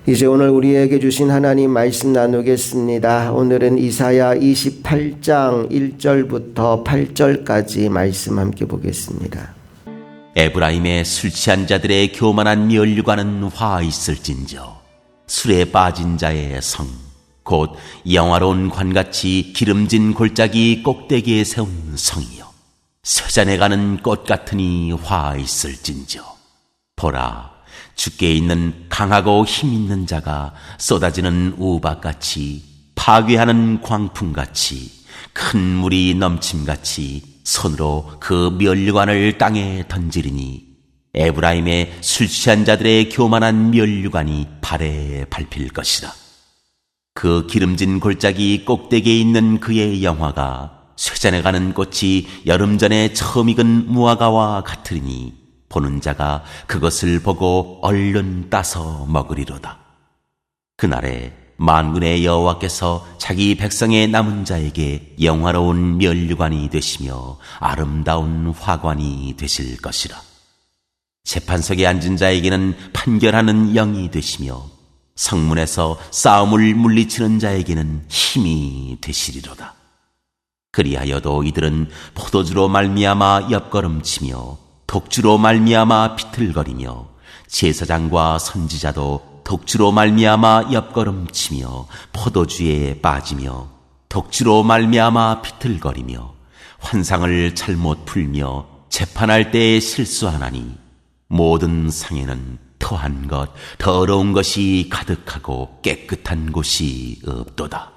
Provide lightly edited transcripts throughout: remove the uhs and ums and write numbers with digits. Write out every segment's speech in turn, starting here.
이제 오늘 우리에게 주신 하나님 말씀 나누겠습니다. 오늘은 이사야 28장 1절부터 8절까지 말씀 함께 보겠습니다. 에브라임의 술 취한 자들의 교만한 면류관은 화 있을진저 술에 빠진 자의 성 곧 영화로운 관같이 기름진 골짜기 꼭대기에 세운 성이요 쇠잔에 가는 꽃 같으니 화 있을진저 보라 주께 있는 강하고 힘 있는 자가 쏟아지는 우박같이 파괴하는 광풍같이 큰 물이 넘침같이 손으로 그 면류관을 땅에 던지리니 에브라임의 술 취한 자들의 교만한 면류관이 발에 밟힐 것이라. 그 기름진 골짜기 꼭대기에 있는 그의 영화가 쇠잔에 가는 꽃이 여름 전에 처음 익은 무화과와 같으리니 보는 자가 그것을 보고 얼른 따서 먹으리로다. 그날에 만군의 여호와께서 자기 백성의 남은 자에게 영화로운 면류관이 되시며 아름다운 화관이 되실 것이라. 재판석에 앉은 자에게는 판결하는 영이 되시며 성문에서 싸움을 물리치는 자에게는 힘이 되시리로다. 그리하여도 이들은 포도주로 말미암아 옆걸음치며 독주로 말미암아 비틀거리며 제사장과 선지자도 독주로 말미암아 옆걸음치며 포도주에 빠지며 독주로 말미암아 비틀거리며 환상을 잘못 풀며 재판할 때에 실수하나니 모든 상에는 토한 것, 더러운 것이 가득하고 깨끗한 곳이 없도다.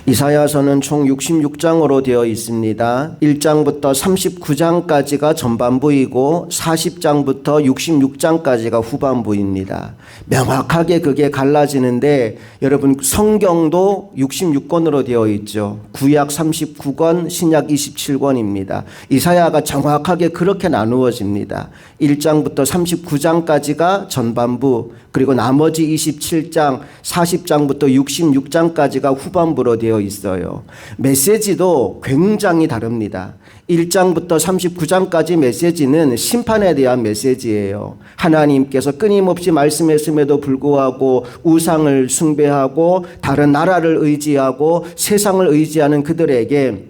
이사야서는 총 66장으로 되어 있습니다. 1장부터 39장까지가 전반부이고 40장부터 66장까지가 후반부입니다. 명확하게 그게 갈라지는데 여러분 성경도 66권으로 되어 있죠. 구약 39권, 신약 27권입니다. 이사야가 정확하게 그렇게 나누어집니다. 1장부터 39장까지가 전반부, 그리고 나머지 27장, 40장부터 66장까지가 후반부로 되어 있어요. 메시지도 굉장히 다릅니다. 1장부터 39장까지 메시지는 심판에 대한 메시지예요. 하나님께서 끊임없이 말씀했음에도 불구하고 우상을 숭배하고 다른 나라를 의지하고 세상을 의지하는 그들에게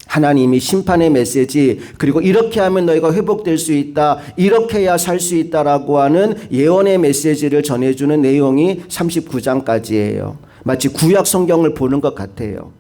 하나님이 심판의 메시지, 그리고 이렇게 하면 너희가 회복될 수 있다, 이렇게 해야 살 수 있다라고 하는 예언의 메시지를 전해주는 내용이 39장까지예요. 마치 구약 성경을 보는 것 같아요.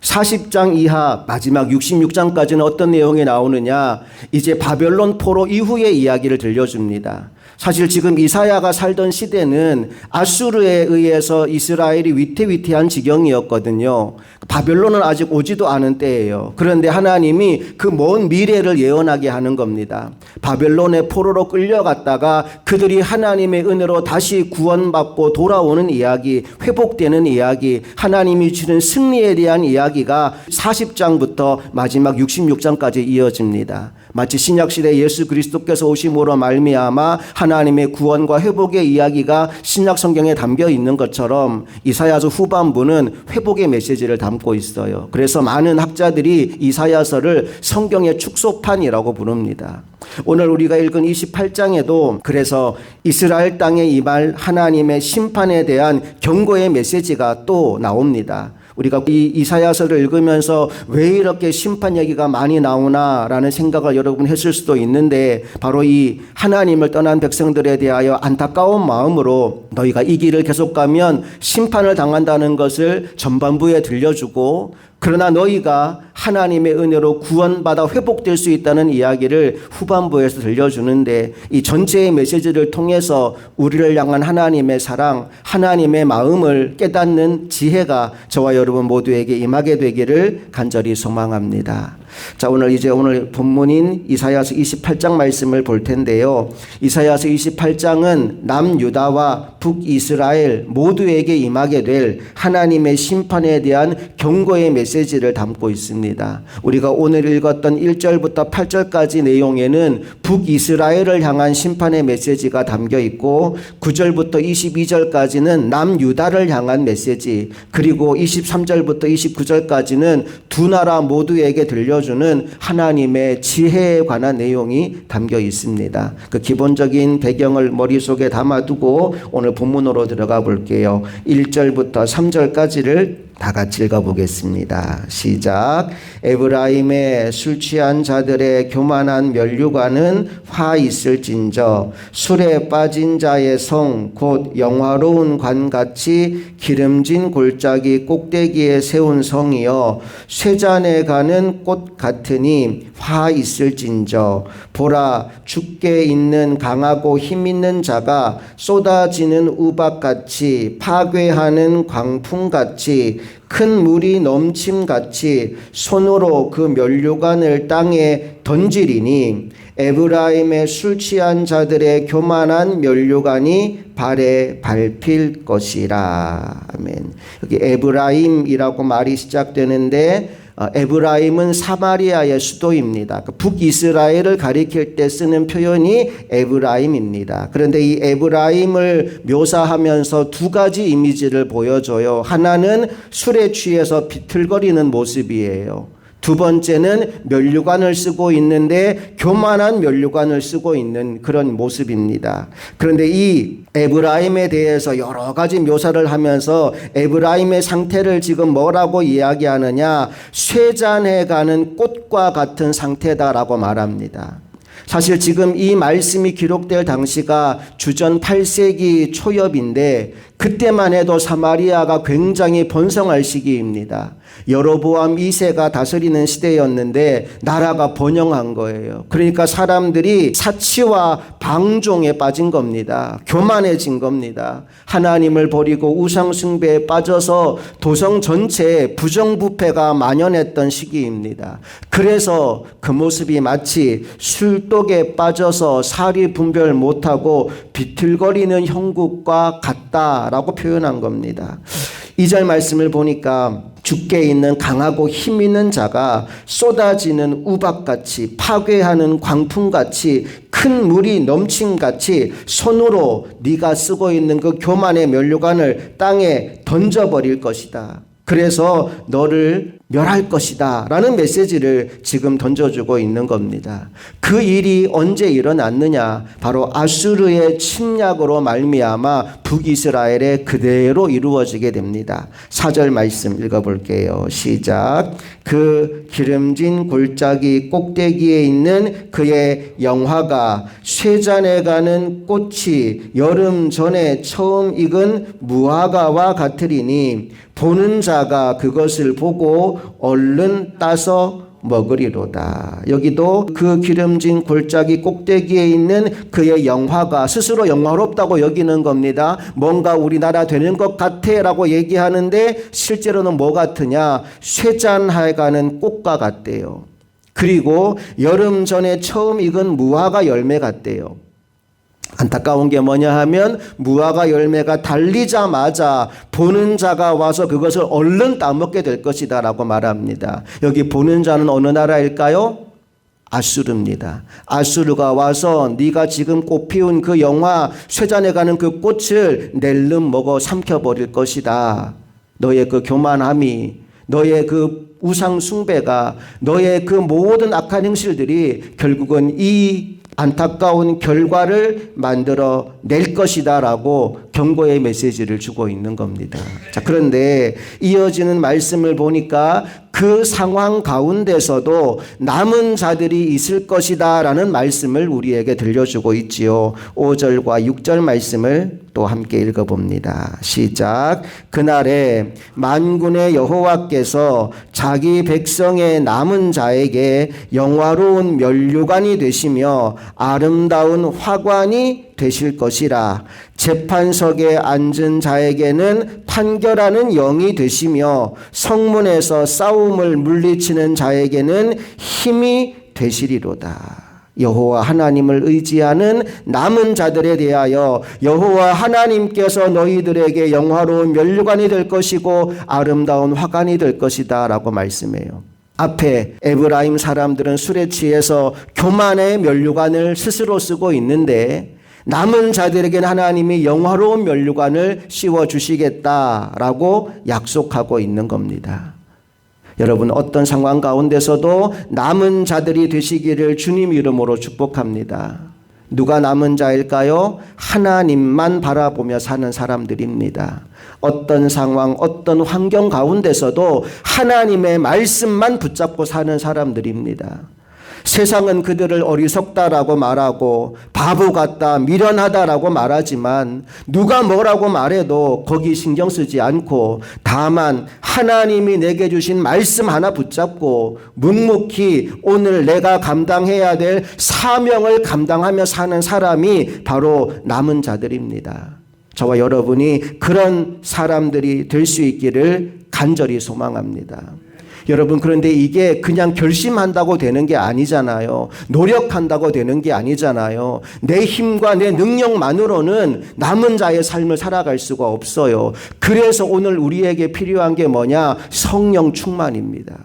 40장 이하 마지막 66장까지는 어떤 내용이 나오느냐, 이제 바벨론 포로 이후의 이야기를 들려줍니다. 사실 지금 이사야가 살던 시대는 아수르에 의해서 이스라엘이 위태위태한 지경이었거든요. 바벨론은 아직 오지도 않은 때예요. 그런데 하나님이 그 먼 미래를 예언하게 하는 겁니다. 바벨론의 포로로 끌려갔다가 그들이 하나님의 은혜로 다시 구원받고 돌아오는 이야기, 회복되는 이야기, 하나님이 주는 승리에 대한 이야기가 40장부터 마지막 66장까지 이어집니다. 마치 신약시대 예수 그리스도께서 오심으로 말미암아 하나님의 구원과 회복의 이야기가 신약 성경에 담겨 있는 것처럼 이사야서 후반부는 회복의 메시지를 담고 있어요. 그래서 많은 학자들이 이사야서를 성경의 축소판이라고 부릅니다. 오늘 우리가 읽은 28장에도 그래서 이스라엘 땅에 임할 하나님의 심판에 대한 경고의 메시지가 또 나옵니다. 우리가 이 이사야서를 읽으면서 왜 이렇게 심판 얘기가 많이 나오나라는 생각을 여러분 했을 수도 있는데, 바로 이 하나님을 떠난 백성들에 대하여 안타까운 마음으로 너희가 이 길을 계속 가면 심판을 당한다는 것을 전반부에 들려주고, 그러나 너희가 하나님의 은혜로 구원받아 회복될 수 있다는 이야기를 후반부에서 들려주는데, 이 전체의 메시지를 통해서 우리를 향한 하나님의 사랑, 하나님의 마음을 깨닫는 지혜가 저와 여러분 모두에게 임하게 되기를 간절히 소망합니다. 자, 오늘 본문인 이사야서 28장 말씀을 볼 텐데요. 이사야서 28장은 남유다와 북이스라엘 모두에게 임하게 될 하나님의 심판에 대한 경고의 메시지를 담고 있습니다. 우리가 오늘 읽었던 1절부터 8절까지 내용에는 북이스라엘을 향한 심판의 메시지가 담겨 있고, 9절부터 22절까지는 남유다를 향한 메시지, 그리고 23절부터 29절까지는 두 나라 모두에게 들려주는 보여주는 하나님의 지혜에 관한 내용이 담겨 있습니다. 그 기본적인 배경을 머릿속에 담아두고 오늘 본문으로 들어가 볼게요. 1절부터 3절까지를 다 같이 읽어보겠습니다. 시작. 에브라임의 술 취한 자들의 교만한 면류관은 화 있을진저 술에 빠진 자의 성 곧 영화로운 관같이 기름진 골짜기 꼭대기에 세운 성이여 쇠잔에 가는 꽃 같으니 화 있을진저 보라 죽게 있는 강하고 힘 있는 자가 쏟아지는 우박같이 파괴하는 광풍같이 큰 물이 넘침같이 손으로 그 면류관을 땅에 던지리니 에브라임의 술 취한 자들의 교만한 면류관이 발에 밟힐 것이라. 아멘. 여기 에브라임이라고 말이 시작되는데 에브라임은 사마리아의 수도입니다. 북이스라엘을 가리킬 때 쓰는 표현이 에브라임입니다. 그런데 이 에브라임을 묘사하면서 두 가지 이미지를 보여줘요. 하나는 술에 취해서 비틀거리는 모습이에요. 두 번째는 면류관을 쓰고 있는데 교만한 면류관을 쓰고 있는 그런 모습입니다. 그런데 이 에브라임에 대해서 여러 가지 묘사를 하면서 에브라임의 상태를 지금 뭐라고 이야기하느냐? 쇠잔해 가는 꽃과 같은 상태다라고 말합니다. 사실 지금 이 말씀이 기록될 당시가 주전 8세기 초엽인데 그때만 해도 사마리아가 굉장히 번성할 시기입니다. 여로보암 2세가 다스리는 시대였는데 나라가 번영한 거예요. 그러니까 사람들이 사치와 방종에 빠진 겁니다. 교만해진 겁니다. 하나님을 버리고 우상 숭배에 빠져서 도성 전체에 부정부패가 만연했던 시기입니다. 그래서 그 모습이 마치 술독에 빠져서 사리 분별 못하고 비틀거리는 형국과 같다라고 표현한 겁니다. 2절 말씀을 보니까 죽게 있는 강하고 힘 있는 자가 쏟아지는 우박같이 파괴하는 광풍같이 큰 물이 넘침같이 손으로 네가 쓰고 있는 그 교만의 면류관을 땅에 던져버릴 것이다. 그래서 너를 멸할 것이다 라는 메시지를 지금 던져주고 있는 겁니다. 그 일이 언제 일어났느냐? 바로 아수르의 침략으로 말미암아 북이스라엘에 그대로 이루어지게 됩니다. 4절 말씀 읽어볼게요. 시작. 그 기름진 골짜기 꼭대기에 있는 그의 영화가 쇠잔에 가는 꽃이 여름 전에 처음 익은 무화과와 같으리니 보는 자가 그것을 보고 얼른 따서 먹으리로다. 여기도 그 기름진 골짜기 꼭대기에 있는 그의 영화가 스스로 영화롭다고 여기는 겁니다. 뭔가 우리나라 되는 것 같아 라고 얘기하는데 실제로는 뭐 같으냐? 쇠잔하에 가는 꽃과 같대요. 그리고 여름 전에 처음 익은 무화과 열매 같대요. 안타까운 게 뭐냐 하면 무화과 열매가 달리자마자 보는 자가 와서 그것을 얼른 따먹게 될 것이다 라고 말합니다. 여기 보는 자는 어느 나라일까요? 아수르입니다. 아수르가 와서 네가 지금 꽃 피운 그 영화 쇠잔에 가는 그 꽃을 낼름 먹어 삼켜버릴 것이다. 너의 그 교만함이, 너의 그 우상 숭배가, 너의 그 모든 악한 행실들이 결국은 이 안타까운 결과를 만들어 낼 것이다 라고 경고의 메시지를 주고 있는 겁니다. 자, 그런데 이어지는 말씀을 보니까 그 상황 가운데서도 남은 자들이 있을 것이다 라는 말씀을 우리에게 들려주고 있지요. 5절과 6절 말씀을 또 함께 읽어봅니다. 시작. 그날에 만군의 여호와께서 자기 백성의 남은 자에게 영화로운 면류관이 되시며 아름다운 화관이 되실 것이라. 재판석에 앉은 자에게는 판결하는 영이 되시며 성문에서 싸움을 물리치는 자에게는 힘이 되시리로다. 여호와 하나님을 의지하는 남은 자들에 대하여 여호와 하나님께서 너희들에게 영화로운 면류관이 될 것이고 아름다운 화관이 될 것이다 라고 말씀해요. 앞에 에브라임 사람들은 술에 취해서 교만의 면류관을 스스로 쓰고 있는데 남은 자들에게는 하나님이 영화로운 면류관을 씌워주시겠다라고 약속하고 있는 겁니다. 여러분 어떤 상황 가운데서도 남은 자들이 되시기를 주님 이름으로 축복합니다. 누가 남은 자일까요? 하나님만 바라보며 사는 사람들입니다. 어떤 상황, 어떤 환경 가운데서도 하나님의 말씀만 붙잡고 사는 사람들입니다. 세상은 그들을 어리석다라고 말하고 바보 같다, 미련하다라고 말하지만 누가 뭐라고 말해도 거기 신경 쓰지 않고 다만 하나님이 내게 주신 말씀 하나 붙잡고 묵묵히 오늘 내가 감당해야 될 사명을 감당하며 사는 사람이 바로 남은 자들입니다. 저와 여러분이 그런 사람들이 될 수 있기를 간절히 소망합니다. 여러분, 그런데 이게 그냥 결심한다고 되는 게 아니잖아요. 노력한다고 되는 게 아니잖아요. 내 힘과 내 능력만으로는 남은 자의 삶을 살아갈 수가 없어요. 그래서 오늘 우리에게 필요한 게 뭐냐? 성령 충만입니다.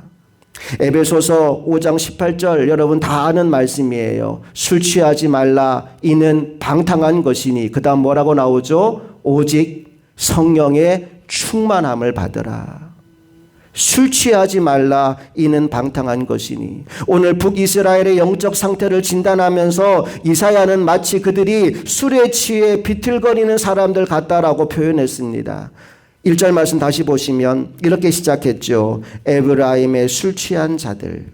에베소서 5장 18절 여러분 다 아는 말씀이에요. 술 취하지 말라 이는 방탕한 것이니 그 다음 뭐라고 나오죠? 오직 성령의 충만함을 받으라. 술 취하지 말라 이는 방탕한 것이니. 오늘 북이스라엘의 영적 상태를 진단하면서 이사야는 마치 그들이 술에 취해 비틀거리는 사람들 같다라고 표현했습니다. 1절 말씀 다시 보시면 이렇게 시작했죠. 에브라임의 술 취한 자들.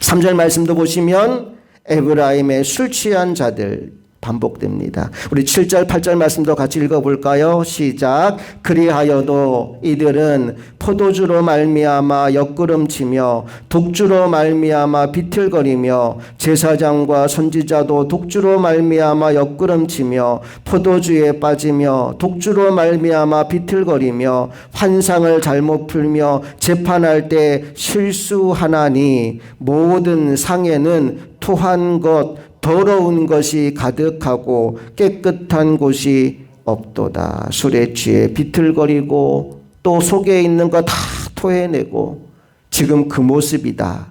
3절 말씀도 보시면 에브라임의 술 취한 자들 반복됩니다. 우리 7절 8절 말씀도 같이 읽어볼까요? 시작. 그리하여도 이들은 포도주로 말미암아 옆구름치며 독주로 말미암아 비틀거리며 제사장과 선지자도 독주로 말미암아 옆구름치며 포도주에 빠지며 독주로 말미암아 비틀거리며 환상을 잘못 풀며 재판할 때 실수하나니 모든 상에는 토한 것 더러운 것이 가득하고 깨끗한 곳이 없도다. 술에 취해 비틀거리고 또 속에 있는 거 다 토해내고 지금 그 모습이다.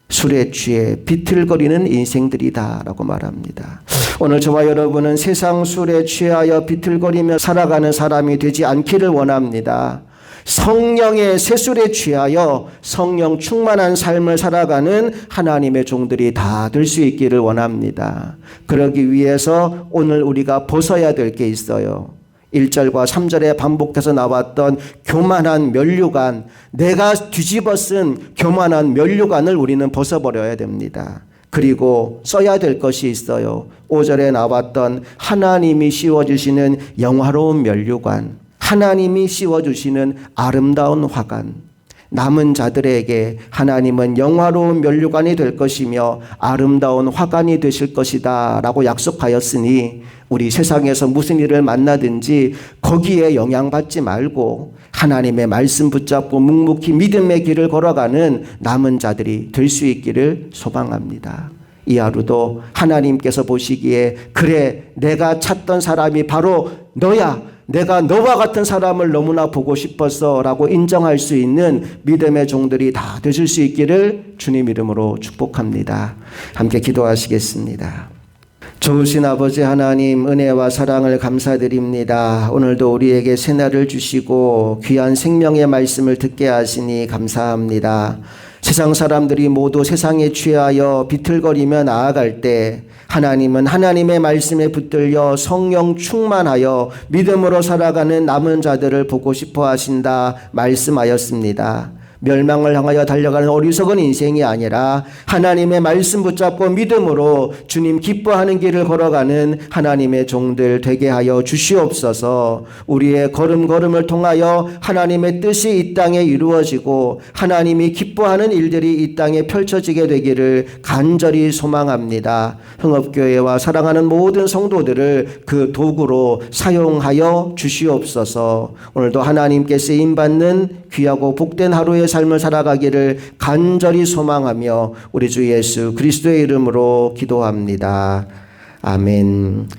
술에 취해 비틀거리는 인생들이다 라고 말합니다. 오늘 저와 여러분은 세상 술에 취하여 비틀거리며 살아가는 사람이 되지 않기를 원합니다. 성령의 세술에 취하여 성령 충만한 삶을 살아가는 하나님의 종들이 다 될 수 있기를 원합니다. 그러기 위해서 오늘 우리가 벗어야 될 게 있어요. 1절과 3절에 반복해서 나왔던 교만한 면류관, 내가 뒤집어 쓴 교만한 면류관을 우리는 벗어버려야 됩니다. 그리고 써야 될 것이 있어요. 5절에 나왔던 하나님이 씌워주시는 영화로운 면류관, 하나님이 씌워주시는 아름다운 화관. 남은 자들에게 하나님은 영화로운 면류관이 될 것이며 아름다운 화관이 되실 것이다 라고 약속하였으니 우리 세상에서 무슨 일을 만나든지 거기에 영향받지 말고 하나님의 말씀 붙잡고 묵묵히 믿음의 길을 걸어가는 남은 자들이 될 수 있기를 소망합니다. 이 하루도 하나님께서 보시기에 그래 내가 찾던 사람이 바로 너야, 내가 너와 같은 사람을 너무나 보고 싶었어 라고 인정할 수 있는 믿음의 종들이 다 되실 수 있기를 주님 이름으로 축복합니다. 함께 기도하시겠습니다. 좋으신 아버지 하나님, 은혜와 사랑을 감사드립니다. 오늘도 우리에게 새날을 주시고 귀한 생명의 말씀을 듣게 하시니 감사합니다. 세상 사람들이 모두 세상에 취하여 비틀거리며 나아갈 때 하나님은 하나님의 말씀에 붙들려 성령 충만하여 믿음으로 살아가는 남은 자들을 보고 싶어 하신다 말씀하였습니다. 멸망을 향하여 달려가는 어리석은 인생이 아니라 하나님의 말씀 붙잡고 믿음으로 주님 기뻐하는 길을 걸어가는 하나님의 종들 되게 하여 주시옵소서. 우리의 걸음걸음을 통하여 하나님의 뜻이 이 땅에 이루어지고 하나님이 기뻐하는 일들이 이 땅에 펼쳐지게 되기를 간절히 소망합니다. 흥업교회와 사랑하는 모든 성도들을 그 도구로 사용하여 주시옵소서. 오늘도 하나님께 쓰임받는 귀하고 복된 하루의 삶을 살아가기를 간절히 소망하며 우리 주 예수 그리스도의 이름으로 기도합니다. 아멘.